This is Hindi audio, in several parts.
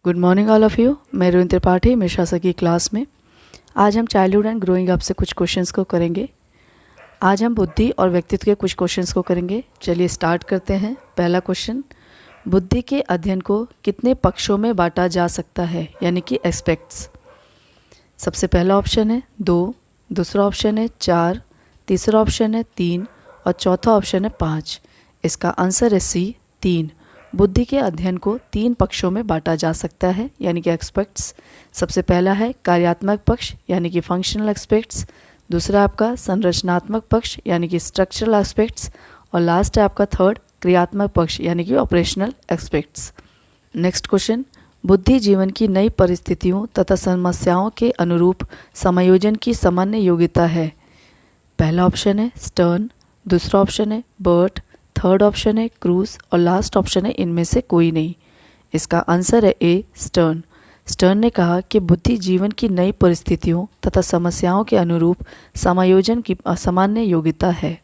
Good morning all of you. मैं रोहिन त्रिपाठी मिश्रा सर की क्लास में आज हम चाइल्डहुड एंड ग्रोइंग अप से कुछ क्वेश्चंस को करेंगे। आज हम बुद्धि और व्यक्तित्व के कुछ क्वेश्चंस को करेंगे। चलिए स्टार्ट करते हैं। पहला क्वेश्चन, बुद्धि के अध्ययन को कितने पक्षों में बांटा जा सकता है, यानी कि एस्पेक्ट्स। सबसे पहला ऑप्शन है 2, दूसरा ऑप्शन है 4, तीसरा ऑप्शन है 3 और चौथा ऑप्शन है 5। इसका आंसर है सी, 3। बुद्धि के अध्ययन को 3 पक्षों में बांटा जा सकता है, यानी कि एस्पेक्ट्स। सबसे पहला है कार्यात्मक पक्ष, यानी कि फंक्शनल एस्पेक्ट्स। दूसरा आपका संरचनात्मक पक्ष, यानी कि स्ट्रक्चरल एस्पेक्ट्स। और लास्ट है आपका थर्ड क्रियात्मक पक्ष, यानी कि ऑपरेशनल एस्पेक्ट्स। नेक्स्ट क्वेश्चन, बुद्धि जीवन की नई परिस्थितियों तथा समस्याओं के अनुरूप समायोजन की सामान्य योग्यता है। पहला ऑप्शन है स्टर्न, दूसरा ऑप्शन है बर्ट, थर्ड ऑप्शन है क्रूज और लास्ट ऑप्शन है इनमें से कोई नहीं। इसका आंसर है ए, स्टर्न। स्टर्न ने कहा कि बुद्धि जीवन की नई परिस्थितियों तथा समस्याओं के अनुरूप समायोजन की असामान्य योग्यता है।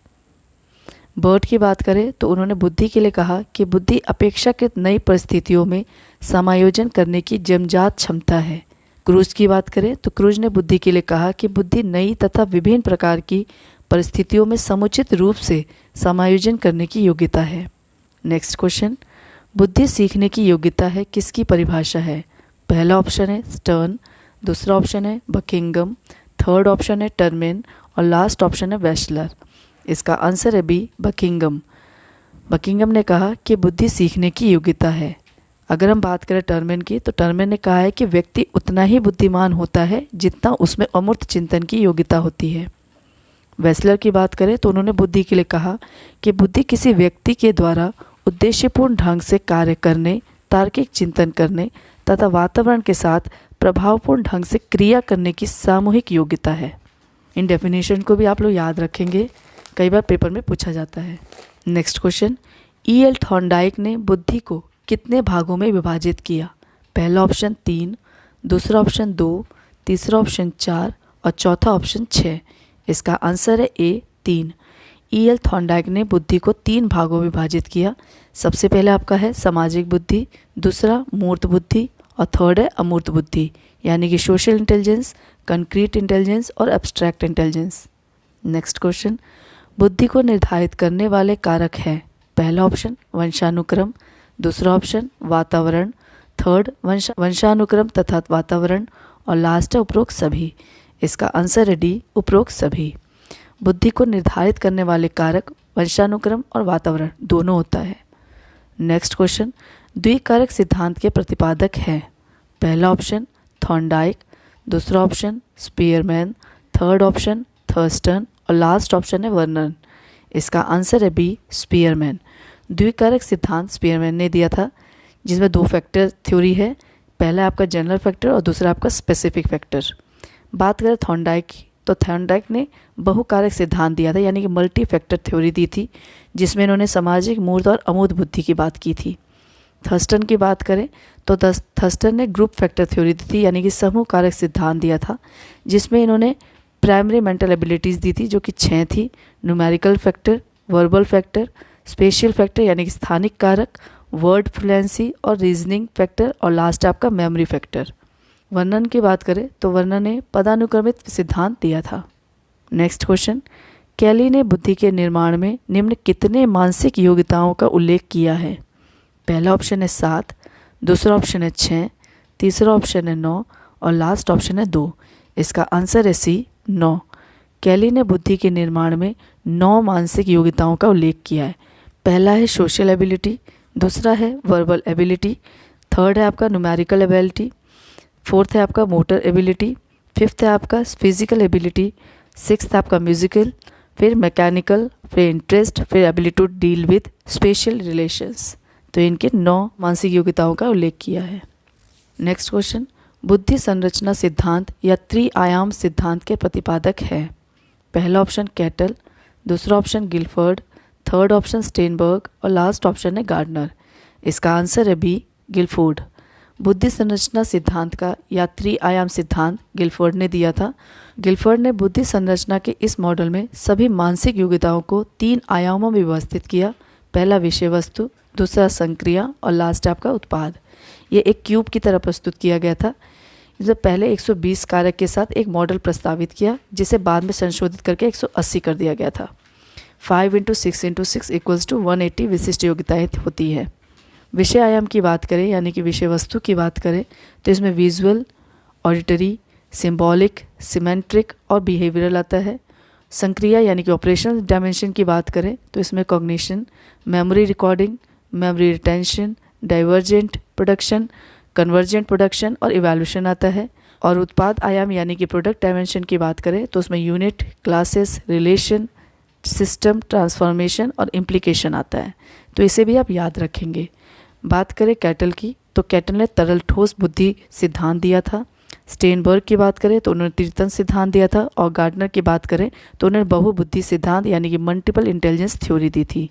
बर्ट की बात करें तो उन्होंने बुद्धि के लिए कहा कि बुद्धि अपेक्षाकृत नई परिस्थितियों में समायोजन करने की जन्मजात क्षमता है। क्रूज की बात करें तो क्रूज ने बुद्धि के लिए कहा कि बुद्धि नई तथा विभिन्न प्रकार की परिस्थितियों में समुचित रूप से समायोजन करने की योग्यता है। नेक्स्ट क्वेश्चन, बुद्धि सीखने की योग्यता है किसकी परिभाषा है। पहला ऑप्शन है स्टर्न, दूसरा ऑप्शन है बकिंगम, थर्ड ऑप्शन है टर्मेन और लास्ट ऑप्शन है वेस्लर। इसका आंसर है बी, बकिंगम। बकिंगम ने कहा कि बुद्धि सीखने की योग्यता है। अगर हम बात करें टर्मेन की तो टर्मेन ने कहा है कि व्यक्ति उतना ही बुद्धिमान होता है जितना उसमें अमूर्त चिंतन की योग्यता होती है। वेस्लर की बात करें तो उन्होंने बुद्धि के लिए कहा कि बुद्धि किसी व्यक्ति के द्वारा उद्देश्यपूर्ण ढंग से कार्य करने, तार्किक चिंतन करने तथा वातावरण के साथ प्रभावपूर्ण ढंग से क्रिया करने की सामूहिक योग्यता है। इन डेफिनेशन को भी आप लोग याद रखेंगे, कई बार पेपर में पूछा जाता है। Next question, E.L. थॉर्नडाइक ने बुद्धि को कितने भागों में विभाजित किया। पहला ऑप्शन 3, दूसरा ऑप्शन 2, तीसरा ऑप्शन 4 और चौथा ऑप्शन 6। इसका आंसर है ए, 3। E.L. थॉर्नडाइक ने बुद्धि को 3 भागों में विभाजित किया। सबसे पहले आपका है सामाजिक बुद्धि, दूसरा मूर्त बुद्धि और थर्ड है अमूर्त बुद्धि, यानी कि सोशल इंटेलिजेंस, कंक्रीट इंटेलिजेंस और एब्स्ट्रैक्ट इंटेलिजेंस। नेक्स्ट क्वेश्चन, बुद्धि को निर्धारित करने वाले कारक हैं। पहला ऑप्शन वंशानुक्रम, दूसरा ऑप्शन वातावरण, थर्ड वंशानुक्रम तथा वातावरण और लास्ट है उपरोक्त सभी। इसका आंसर है डी, उपरोक्त सभी। बुद्धि को निर्धारित करने वाले कारक वंशानुक्रम और वातावरण दोनों होता है। नेक्स्ट क्वेश्चन, द्विकारक सिद्धांत के प्रतिपादक हैं। पहला ऑप्शन थॉर्नडाइक, दूसरा option Spearman, third option Thurston और लास्ट ऑप्शन है वर्नन। इसका आंसर है बी, स्पीयरमैन। द्विकारक सिद्धांत स्पीयरमैन ने दिया था, जिसमें 2 फैक्टर थ्योरी है। पहला आपका जनरल फैक्टर और दूसरा आपका स्पेसिफिक फैक्टर। बात करें थॉर्नडाइक की तो थॉर्नडाइक ने बहुकारक सिद्धांत दिया था, यानी कि मल्टी फैक्टर थ्योरी दी थी, जिसमें इन्होंने सामाजिक, मूर्त और अमूर्त बुद्धि की बात की थी। थर्स्टन की बात करें तो थर्स्टन ने ग्रुप फैक्टर थ्योरी दी थी, यानी कि समूह कारक सिद्धांत दिया था, जिसमें इन्होंने प्राइमरी मेंटल एबिलिटीज़ दी थी जो कि 6 थी। Numerical factor, verbal factor, spatial factor यानी कि स्थानिक कारक, वर्ड फ्लुएंसी और रीजनिंग फैक्टर और लास्ट आपका मेमोरी फैक्टर। वर्णन की बात करें तो वर्णन ने पदानुक्रमित सिद्धांत दिया था। नेक्स्ट क्वेश्चन, कैली ने बुद्धि के निर्माण में निम्न कितने मानसिक योग्यताओं का उल्लेख किया है। पहला ऑप्शन है 7, दूसरा ऑप्शन है 6, तीसरा ऑप्शन है 9 और लास्ट ऑप्शन है 2। इसका आंसर है सी, 9। कैली ने बुद्धि के निर्माण में 9 मानसिक योग्यताओं का उल्लेख किया है। पहला है सोशल एबिलिटी, दूसरा है वर्बल एबिलिटी, थर्ड है आपका न्यूमेरिकल एबिलिटी, फोर्थ है आपका मोटर एबिलिटी, फिफ्थ है आपका फिजिकल एबिलिटी, सिक्स्थ आपका म्यूजिकल, फिर मैकेनिकल, फिर इंटरेस्ट, फिर ability to deal with special relations. तो इनके 9 मानसिक योग्यताओं का उल्लेख किया है। नेक्स्ट क्वेश्चन, बुद्धि संरचना सिद्धांत या त्रि-आयाम सिद्धांत के प्रतिपादक है। पहला ऑप्शन कैटल, दूसरा option Gilford, third option Steinberg और लास्ट ऑप्शन है गार्डनर। इसका आंसर है बी, गिलफोर्ड। बुद्धि संरचना सिद्धांत का या त्रि-आयाम सिद्धांत गिलफोर्ड ने दिया था। गिलफोर्ड ने बुद्धि संरचना के इस मॉडल में सभी मानसिक योग्यताओं को 3 आयामों में व्यवस्थित किया। पहला विषय वस्तु, दूसरा संक्रिया और लास्ट आपका उत्पाद। ये एक क्यूब की तरह प्रस्तुत किया गया था। इसमें पहले 120 कारक के साथ एक मॉडल प्रस्तावित किया, जिसे बाद में संशोधित करके 180 कर दिया गया था। 5 × 6 × 6 = 180 विशिष्ट योग्यताएं होती है। विषय आयाम की बात करें यानी कि विषय वस्तु की बात करें तो इसमें विजुअल, ऑडिटरी, सिंबॉलिक, सिमेंट्रिक और बिहेवियरल आता है। संक्रिया यानी कि ऑपरेशनल डायमेंशन की बात करें तो इसमें cognition, memory recording, memory retention, divergent production, convergent production और इवैल्यूएशन आता है। और उत्पाद आयाम यानी कि प्रोडक्ट डायमेंशन की बात करें तो उसमें unit, classes, relation, system, transformation और इम्प्लीकेशन आता है। तो इसे भी आप याद रखेंगे। बात करें कैटल की तो कैटल ने तरल ठोस बुद्धि सिद्धांत दिया था। स्टेनबर्ग की बात करें तो उन्होंने त्रितन सिद्धांत दिया था। और गार्डनर की बात करें तो उन्होंने बहुबुद्धि सिद्धांत यानी कि मल्टीपल इंटेलिजेंस थ्योरी दी थी।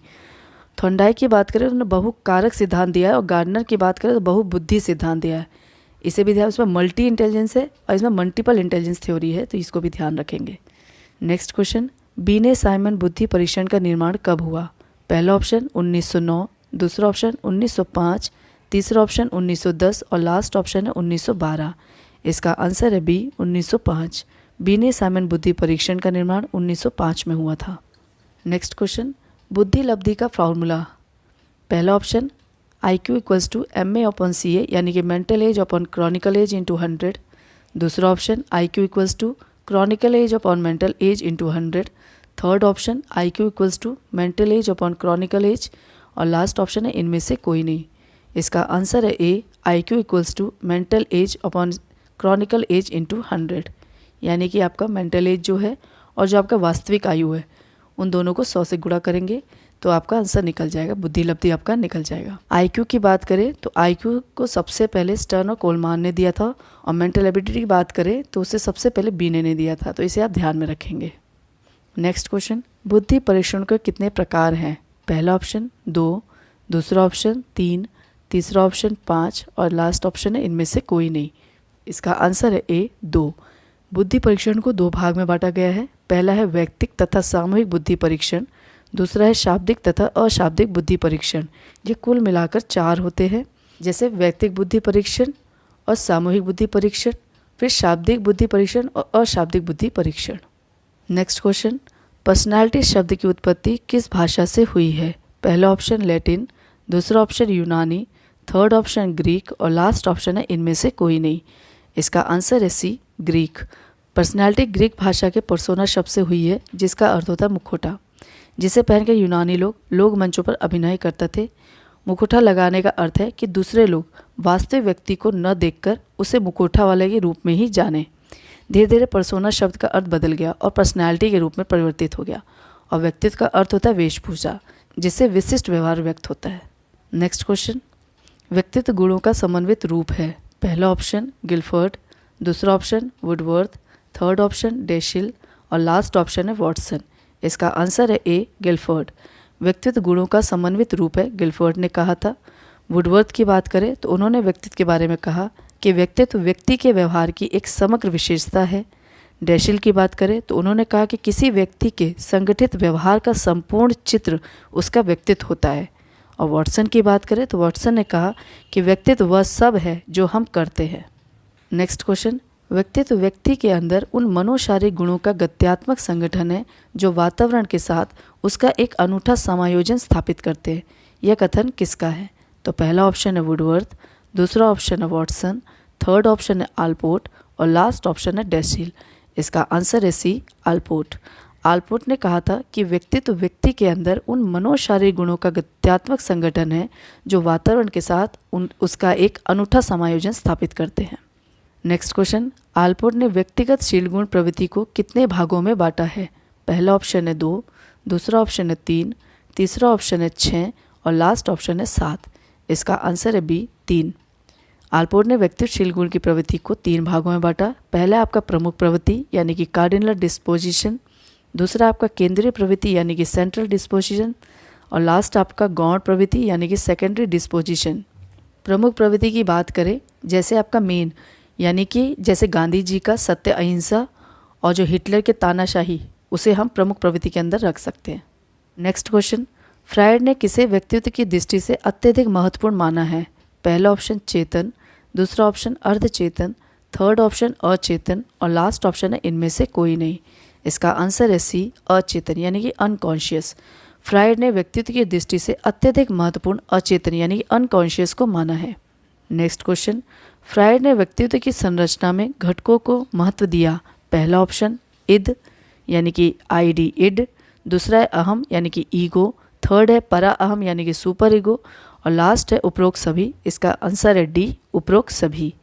थॉर्नडाइक की बात करें तो उन्होंने बहुकारक सिद्धांत दिया है। और गार्डनर की बात करें तो बहुबुद्धि सिद्धांत दिया है। इसे भी ध्यान, इसमें मल्टी इंटेलिजेंस है और इसमें मल्टीपल इंटेलिजेंस थ्योरी है, तो इसको भी ध्यान रखेंगे। नेक्स्ट क्वेश्चन, बीने साइमन बुद्धि परीक्षण का निर्माण कब हुआ? पहला ऑप्शन 1909, दूसरा ऑप्शन 1905, तीसरा ऑप्शन 1910 और लास्ट ऑप्शन है 1912। इसका आंसर है बी 1905। बीने साइमन बुद्धि परीक्षण का निर्माण 1905 में हुआ था। नेक्स्ट क्वेश्चन, बुद्धि लब्धि का फॉर्मूला। पहला ऑप्शन IQ = MA/CA यानी कि mental age upon chronical age into 100। दूसरा option IQ = chronical age upon mental age into 100। Third option IQ = mental age upon chronical age. और लास्ट ऑप्शन है इनमें से कोई नहीं। इसका आंसर है A IQ = mental age upon chronical age into 100। यानी कि आपका मेंटल एज जो है और जो आपका वास्तविक आयु है उन दोनों को 100 से गुणा करेंगे तो आपका आंसर निकल जाएगा, बुद्धि लब्धि आपका निकल जाएगा। IQ की बात करें तो IQ को सबसे पहले स्टर्न और कोलमान ने दिया था। और मेंटल एबिलिटी की बात करें तो उसे सबसे पहले बीने ने दिया था, तो इसे आप ध्यान में रखेंगे। नेक्स्ट क्वेश्चन, बुद्धि परीक्षण के कितने प्रकार हैं? पहला ऑप्शन 2, दूसरा ऑप्शन 3, तीसरा ऑप्शन 5 और लास्ट ऑप्शन है इनमें से कोई नहीं। इसका आंसर है ए 2। बुद्धि परीक्षण को 2 भाग में बांटा गया है। पहला है वैयक्तिक तथा सामूहिक बुद्धि परीक्षण, दूसरा है शाब्दिक तथा अशाब्दिक बुद्धि परीक्षण। ये कुल मिलाकर 4 होते हैं, जैसे वैयक्तिक बुद्धि परीक्षण और सामूहिक बुद्धि परीक्षण, फिर शाब्दिक बुद्धि परीक्षण और अशाब्दिक बुद्धि परीक्षण। नेक्स्ट क्वेश्चन, पर्सनालिटी शब्द की उत्पत्ति किस भाषा से हुई है? पहला ऑप्शन लैटिन, दूसरा ऑप्शन यूनानी, थर्ड ऑप्शन ग्रीक और लास्ट ऑप्शन है इनमें से कोई नहीं। इसका आंसर है सी ग्रीक। पर्सनालिटी ग्रीक भाषा के पर्सोना शब्द से हुई है, जिसका अर्थ होता है मुखौटा, जिसे पहनकर यूनानी लोग मंचों पर अभिनय करते थे। मुखौटा लगाने का अर्थ है कि दूसरे लोग वास्तविक व्यक्ति को न देखकर उसे मुखौटा वाले के रूप में ही जाने। धीरे धीरे पर्सोना शब्द का अर्थ बदल गया और पर्सनालिटी के रूप में परिवर्तित हो गया। और व्यक्तित्व का अर्थ होता है वेशभूषा, जिससे विशिष्ट व्यवहार व्यक्त होता है। नेक्स्ट क्वेश्चन, व्यक्तित्व गुणों का समन्वित रूप है। पहला ऑप्शन गिलफर्ड, दूसरा ऑप्शन वुडवर्थ, थर्ड ऑप्शन डेशिल और लास्ट ऑप्शन है वॉटसन। इसका आंसर है ए गिलफर्ड। व्यक्तित्व गुणों का समन्वित रूप है, गिलफर्ड ने कहा था। वुडवर्थ की बात करें तो उन्होंने व्यक्तित्व के बारे में कहा कि व्यक्तित्व व्यक्ति के व्यवहार की एक समग्र विशेषता है। डेशिल की बात करें तो उन्होंने कहा कि किसी व्यक्ति के संगठित व्यवहार का संपूर्ण चित्र उसका व्यक्तित्व होता है। और वॉटसन की बात करें तो वॉटसन ने कहा कि व्यक्तित्व वह सब है जो हम करते हैं। नेक्स्ट क्वेश्चन, व्यक्तित्व व्यक्ति के अंदर उन मनोशारीरिक गुणों का गत्यात्मक संगठन है जो वातावरण के साथ उसका एक अनूठा समायोजन स्थापित करते हैं। यह कथन किसका है? तो पहला ऑप्शन है वुडवर्थ, दूसरा ऑप्शन है वॉटसन, थर्ड ऑप्शन है आल्पोर्ट और लास्ट ऑप्शन है डेसिल। इसका आंसर है सी आल्पोर्ट। आल्पोर्ट ने कहा था कि व्यक्तित्व व्यक्ति के अंदर उन मनोशारीरिक गुणों का गत्यात्मक संगठन है जो वातावरण के साथ उसका एक अनूठा समायोजन स्थापित करते हैं। नेक्स्ट क्वेश्चन, आल्पोर्ट ने व्यक्तिगत शील गुण प्रवृत्ति को कितने भागों में बांटा है? पहला ऑप्शन है 2, दूसरा ऑप्शन है 3, तीसरा ऑप्शन है 6 और लास्ट ऑप्शन है 7। इसका आंसर है बी 3। आल्पोर्ट ने व्यक्तिगत शील गुण की प्रवृत्ति को 3 भागों में बांटा। पहला आपका प्रमुख प्रवृत्ति यानी कि कार्डिनल डिस्पोजिशन, दूसरा आपका केंद्रीय प्रवृत्ति यानी कि सेंट्रल डिस्पोजिशन और लास्ट आपका गौण प्रवृत्ति यानी कि सेकेंडरी डिस्पोजिशन। प्रमुख प्रवृत्ति की बात करें, जैसे आपका मेन यानी कि जैसे गांधी जी का सत्य अहिंसा और जो हिटलर के तानाशाही, उसे हम प्रमुख प्रवृत्ति के अंदर रख सकते हैं। नेक्स्ट क्वेश्चन, फ्रायड ने किसे व्यक्तित्व की दृष्टि से अत्यधिक महत्वपूर्ण माना है? पहला ऑप्शन चेतन, दूसरा ऑप्शन अर्धचेतन, थर्ड ऑप्शन अचेतन और लास्ट ऑप्शन है इनमें से कोई नहीं। इसका आंसर है सी, अचेतन यानी कि अनकॉन्शियस। फ्रायड ने व्यक्तित्व की दृष्टि से अत्यधिक महत्वपूर्ण अचेतन यानी कि अनकॉन्शियस को माना है। नेक्स्ट क्वेश्चन, फ्रायड ने व्यक्तित्व की संरचना में घटकों को महत्व दिया। पहला ऑप्शन इद यानी कि आईडी इड, दूसरा है अहम यानी कि ईगो, थर्ड है परा अहम यानी कि सुपर ईगो और लास्ट है उपरोक्त सभी। इसका आंसर है डी, उपरोक्त सभी।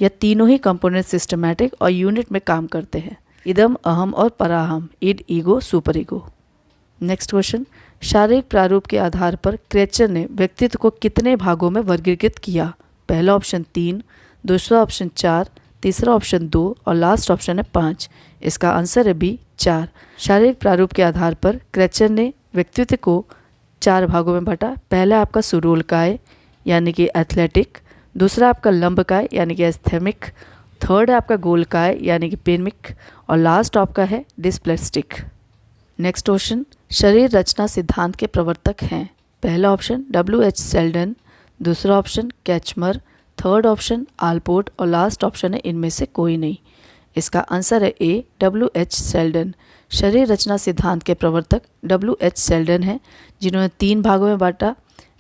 यह तीनों ही कंपोनेंट सिस्टमैटिक और यूनिट में काम करते हैं, इदम, अहम और परा अहम, id, ego, super ego. Next question, शारीरिक प्रारूप के आधार पर क्रेचर ने व्यक्तित्व को कितने भागों में वर्गीकृत किया। पहला ऑप्शन 3, दूसरा ऑप्शन 4, तीसरा ऑप्शन 2 और लास्ट ऑप्शन है 5। इसका आंसर है बी, 4। शारीरिक प्रारूप के आधार पर क्रेचर ने व्यक्तित्व को 4 भागों में बांटा। पहला आपका सुडोलकाय यानी कि एथलेटिक, दूसरा आपका लंबकाय यानी कि एस्थेमिक, थर्ड है आपका गोलकाय यानी कि पेनिक और लास्ट आपका है डिस्प्लेस्टिक। नेक्स्ट क्वेश्चन, शरीर रचना सिद्धांत के प्रवर्तक हैं। पहला ऑप्शन W.H. सेल्डन, दूसरा ऑप्शन कैचमर, थर्ड ऑप्शन आलपोर्ट और लास्ट ऑप्शन है इनमें से कोई नहीं। इसका आंसर है ए, W.H. सेल्डन। शरीर रचना सिद्धांत के प्रवर्तक W.H. सेल्डन हैं, जिन्होंने 3 भागों में बांटा,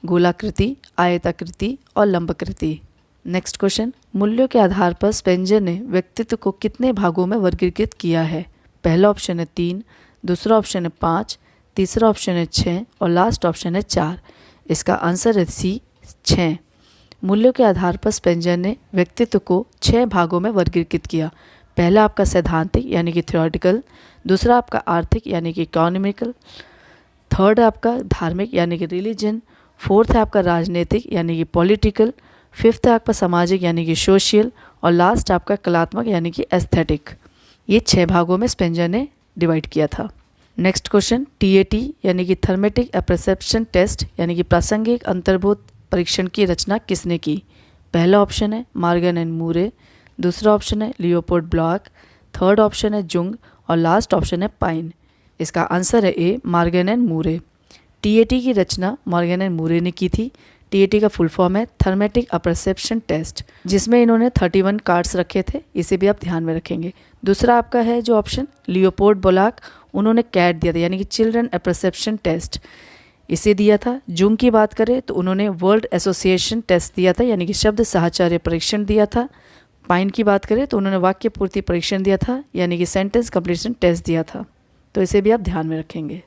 गोलाकृति, आयताकृति और लंबकृति। नेक्स्ट क्वेश्चन, मूल्यों के आधार पर स्पेंजर ने व्यक्तित्व को कितने भागों में वर्गीकृत किया है। पहला ऑप्शन है 3, दूसरा ऑप्शन है 5, तीसरा ऑप्शन है 6 और लास्ट ऑप्शन है 4। इसका आंसर है सी, 6। मूल्यों के आधार पर स्पेंजर ने व्यक्तित्व को 6 भागों में वर्गीकृत किया। पहला आपका सैद्धांतिक यानी कि थ्योरेटिकल, दूसरा आपका आर्थिक यानी कि इकोनॉमिकल, थर्ड आपका धार्मिक यानी कि रिलीजन, फोर्थ है आपका राजनीतिक यानी कि पॉलिटिकल, फिफ्थ है आपका सामाजिक यानी कि सोशल और लास्ट आपका कलात्मक यानी कि एस्थेटिक। ये 6 भागों में स्पेंजर ने डिवाइड किया था। नेक्स्ट क्वेश्चन, TAT यानी कि थर्मेटिक अपरसेप्शन टेस्ट यानी कि प्रासंगिक अंतर्बोध परीक्षण की रचना किसने की। पहला ऑप्शन है मॉर्गन एंड मूरे, दूसरा ऑप्शन है लियोपोल्ड ब्लॉक, थर्ड ऑप्शन है जुंग और लास्ट ऑप्शन है पाइन। इसका आंसर है ए, मॉर्गन एंड मूरे। TAT की रचना मॉर्गन एंड मूरे ने की थी। TAT का फुल फॉर्म है थर्मेटिक अपरसेप्शन टेस्ट, जिसमें इन्होंने 31 कार्ड्स रखे थे, इसे भी आप ध्यान में रखेंगे। दूसरा आपका है जो ऑप्शन लियोपोल्ड ब्लॉक, उन्होंने कैट दिया था यानी कि चिल्ड्रन अपरसेप्शन टेस्ट, इसे दिया था। जुंग की बात करें तो उन्होंने वर्ल्ड एसोसिएशन टेस्ट दिया था यानी कि शब्द साहचर्य परीक्षण दिया था। पाइन की बात करें तो उन्होंने वाक्य पूर्ति परीक्षण दिया था यानी कि सेंटेंस कंप्लीशन टेस्ट दिया था, तो इसे भी आप ध्यान में रखेंगे।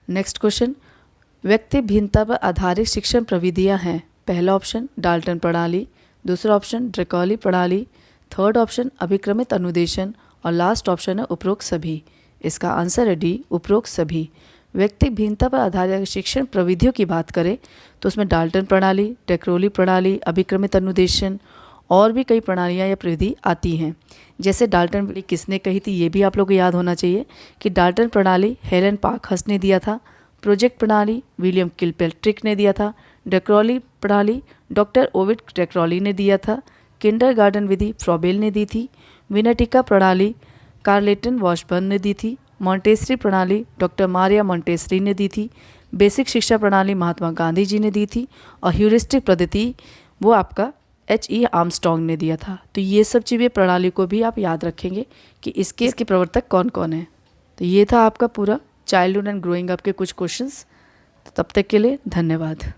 नेक्स्ट क्वेश्चन, व्यक्ति भिन्नता पर आधारित शिक्षण प्रविधियाँ हैं। पहला ऑप्शन डाल्टन प्रणाली, दूसरा ऑप्शन ड्रेकौली प्रणाली, थर्ड ऑप्शन अभिक्रमित अनुदेशन और लास्ट ऑप्शन है उपरोक्त सभी। इसका आंसर है डी, उपरोक्त सभी। व्यक्ति भिन्नता पर आधारित शिक्षण प्रविधियों की बात करें तो उसमें डाल्टन प्रणाली, ड्रेकौली प्रणाली, अभिक्रमित अनुदेशन और भी कई प्रणालियाँ या प्रविधि आती हैं। जैसे डाल्टन प्रणाली किसने कही थी, ये भी आप लोगों को याद होना चाहिए कि डाल्टन प्रणाली हेलन पार्कहर्स्ट ने दिया था। प्रोजेक्ट प्रणाली विलियम किलपेट्रिक ने दिया था। ड्रेकौली प्रणाली डॉक्टर ओविड ड्रेकौली ने दिया था। किंडरगार्टन विधि फ्रॉबेल ने दी थी। विनटिका प्रणाली कार्लेटन वॉशबर्न ने दी थी। मॉन्टेसरी प्रणाली डॉक्टर मारिया मॉन्टेसरी ने दी थी। बेसिक शिक्षा प्रणाली महात्मा गांधी जी ने दी थी और ह्यूरिस्टिक पद्धति वो आपका H.E. आर्मस्ट्रॉन्ग ने दिया था। तो ये सब चीज़ें प्रणाली को भी आप याद रखेंगे कि इसके प्रवर्तक कौन कौन हैं। तो ये था आपका पूरा चाइल्डहुड एंड ग्रोइंग अप के कुछ क्वेश्चंस। तब तक के लिए धन्यवाद।